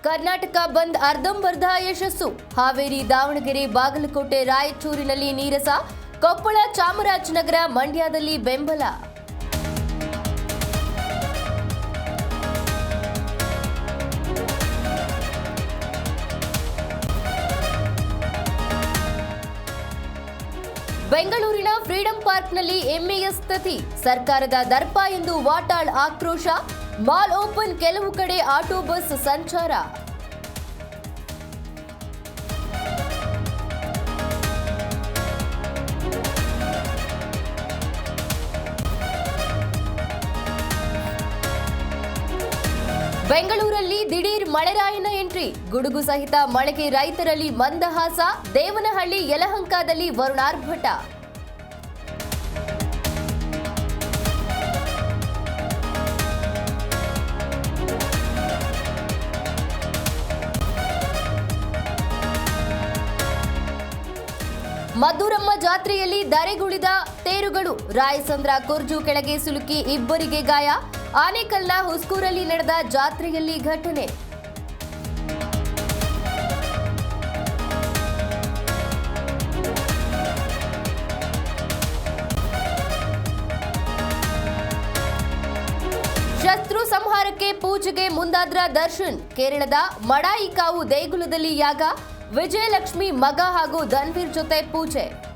ಕರ್ನಾಟಕ ಬಂದ್ ಅರ್ಧಂಬರ್ಧ ಯಶಸ್ಸು. ಹಾವೇರಿ, ದಾವಣಗೆರೆ, ಬಾಗಲಕೋಟೆ, ರಾಯಚೂರಿನಲ್ಲಿ ನೀರಸ, ಕೊಪ್ಪಳ, ಚಾಮರಾಜನಗರ, ಮಂಡ್ಯದಲ್ಲಿ ಬೆಂಬಲ. ಬೆಂಗಳೂರಿನ ಫ್ರೀಡಂ ಪಾರ್ಕ್ನಲ್ಲಿ ಎಂಇಎಸ್ ಸ್ಥಿತಿ, ಸರ್ಕಾರದ ದರ್ಪ ಎಂದು ವಾಟಾಳ್ ಆಕ್ರೋಶ. ಮಾಲ್ ಓಪನ್, ಕೆಲವು ಕಡೆ ಆಟೋ ಬಸ್ ಸಂಚಾರ. ಬೆಂಗಳೂರಲ್ಲಿ ದಿಢೀರ್ ಮಳೆರಾಯನ ಎಂಟ್ರಿ, ಗುಡುಗು ಸಹಿತ ಮಳೆಗೆ ರೈತರಲ್ಲಿ ಮಂದಹಾಸ. ದೇವನಹಳ್ಳಿ, ಯಲಹಂಕದಲ್ಲಿ ವರುಣಾರ್ಭಟ. ಮದ್ದೂರಮ್ಮ ಜಾತ್ರೆಯಲ್ಲಿ ಧರೆಗುಳಿದ ತೇರುಗಳು, ರಾಯಸಂದ್ರ ಕುರ್ಜು ಕೆಳಗೆ ಸಿಲುಕಿ ಇಬ್ಬರಿಗೆ ಗಾಯ. ಆನೇಕಲ್ನ ಹುಸ್ಕೂರಲ್ಲಿ ನಡೆದ ಜಾತ್ರೆಯಲ್ಲಿ ಘಟನೆ. ಶತ್ರು ಸಂಹಾರಕ್ಕೆ ಪೂಜೆಗೆ ಮುಂದಾದ್ರ ದರ್ಶನ್. ಕೇರಳದ ಮಡಾಯಿಕಾವು ದೇಗುಲದಲ್ಲಿ ಯಾಗ. ವಿಜಯಲಕ್ಷ್ಮಿ ಮಗ ಹಾಗೂ ಧನ್ವೀರ್ ಜೊತೆ ಪೂಜೆ.